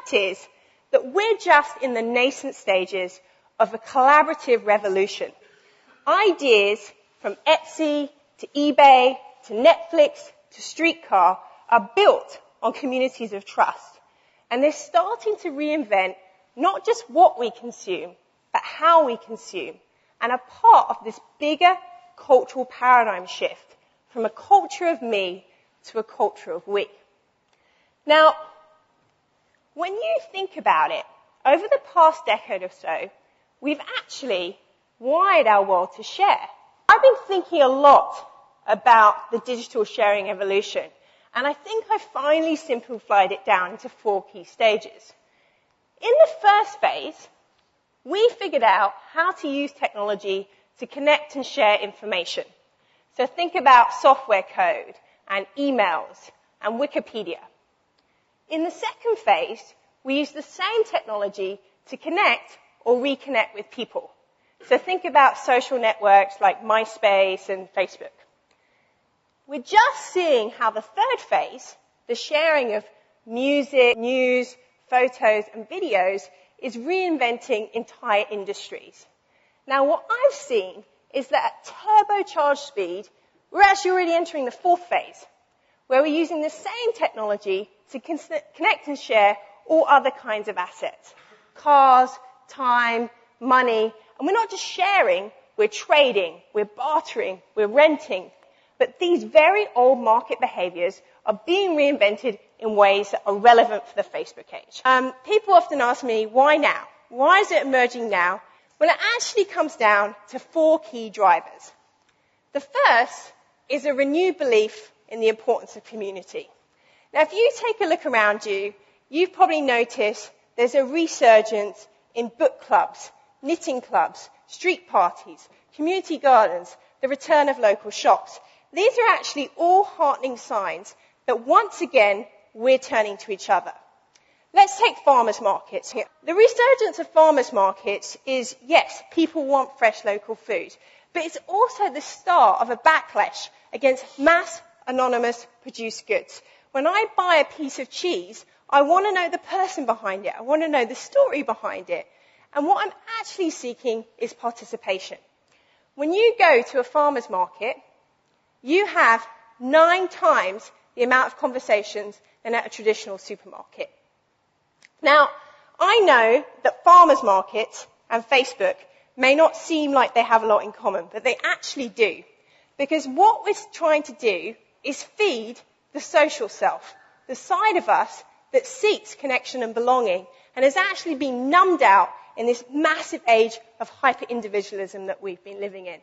fact is that we're just in the nascent stages of a collaborative revolution. Ideas from Etsy to eBay to Netflix to Streetcar are built on communities of trust. And they're starting to reinvent not just what we consume, but how we consume, and are part of this bigger cultural paradigm shift from a culture of me to a culture of we. Now, when you think about it, over the past decade or so, we've actually wired our world to share. I've been thinking a lot about the digital sharing evolution, and I think I finally simplified it down into 4 key stages. In the first phase, we figured out how to use technology to connect and share information. So think about software code and emails and Wikipedia. In the second phase, we use the same technology to connect or reconnect with people. So think about social networks like MySpace and Facebook. We're just seeing how the third phase, the sharing of music, news, photos, and videos, is reinventing entire industries. Now, what I've seen is that at turbocharged speed, we're actually already entering the fourth phase, where we're using the same technology to connect and share all other kinds of assets. Cars, time, money, and we're not just sharing, we're trading, we're bartering, we're renting. But these very old market behaviors are being reinvented in ways that are relevant for the Facebook age. People often ask me, why now? Why is it emerging now? Well, it actually comes down to 4 key drivers. The first is a renewed belief in the importance of community. Now, if you take a look around you, you've probably noticed there's a resurgence in book clubs, knitting clubs, street parties, community gardens, the return of local shops. These are actually all heartening signs that once again, we're turning to each other. Let's take farmers markets here. The resurgence of farmers markets is, yes, people want fresh local food, but it's also the start of a backlash against mass anonymous produced goods. When I buy a piece of cheese, I want to know the person behind it. I want to know the story behind it. And what I'm actually seeking is participation. When you go to a farmer's market, you have 9 times the amount of conversations than at a traditional supermarket. Now, I know that farmers markets and Facebook may not seem like they have a lot in common, but they actually do. Because what we're trying to do is feed the social self, the side of us that seeks connection and belonging and has actually been numbed out in this massive age of hyper-individualism that we've been living in.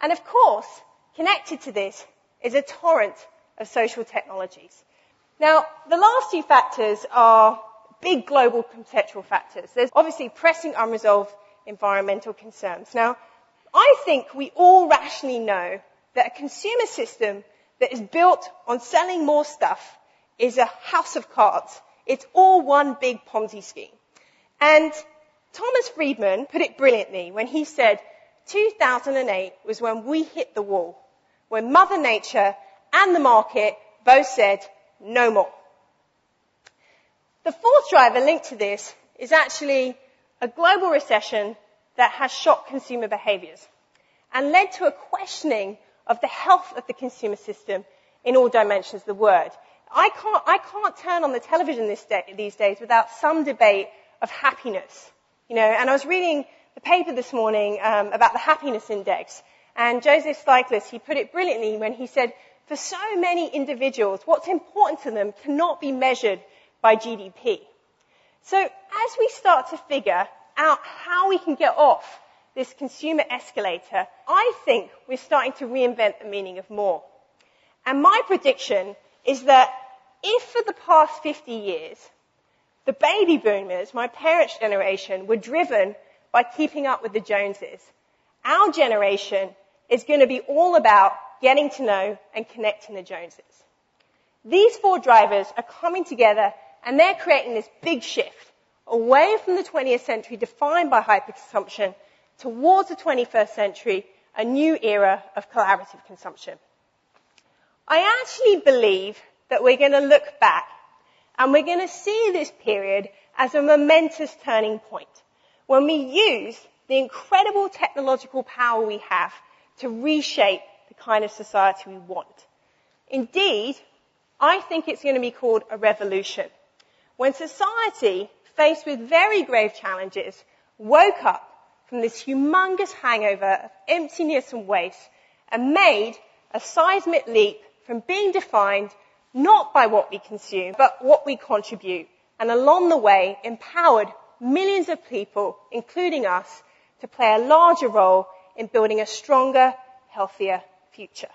And of course, connected to this is a torrent of social technologies. Now, the last 2 factors are big global conceptual factors. There's obviously pressing unresolved environmental concerns. Now, I think we all rationally know that a consumer system that is built on selling more stuff is a house of cards. It's all one big Ponzi scheme. And Thomas Friedman put it brilliantly when he said, 2008 was when we hit the wall, when Mother Nature and the market both said, no more. The fourth driver linked to this is actually a global recession that has shocked consumer behaviors and led to a questioning of the health of the consumer system in all dimensions of the word. I can't turn on the television these days without some debate of happiness. You know, and I was reading the paper this morning about the happiness index, and Joseph Stiglitz, he put it brilliantly when he said, for so many individuals, what's important to them cannot be measured by GDP. So as we start to figure out how we can get off this consumer escalator, I think we're starting to reinvent the meaning of more. And my prediction is that if for the past 50 years, the baby boomers, my parents' generation, were driven by keeping up with the Joneses, our generation is going to be all about getting to know and connecting the Joneses. These 4 drivers are coming together and they're creating this big shift away from the 20th century defined by hyperconsumption towards the 21st century, a new era of collaborative consumption. I actually believe that we're going to look back And we're going to see this period as a momentous turning point when we use the incredible technological power we have to reshape the kind of society we want. Indeed, I think it's going to be called a revolution. When society, faced with very grave challenges, woke up from this humongous hangover of emptiness and waste and made a seismic leap from being defined not by what we consume, but what we contribute, and along the way empowered millions of people, including us, to play a larger role in building a stronger, healthier future.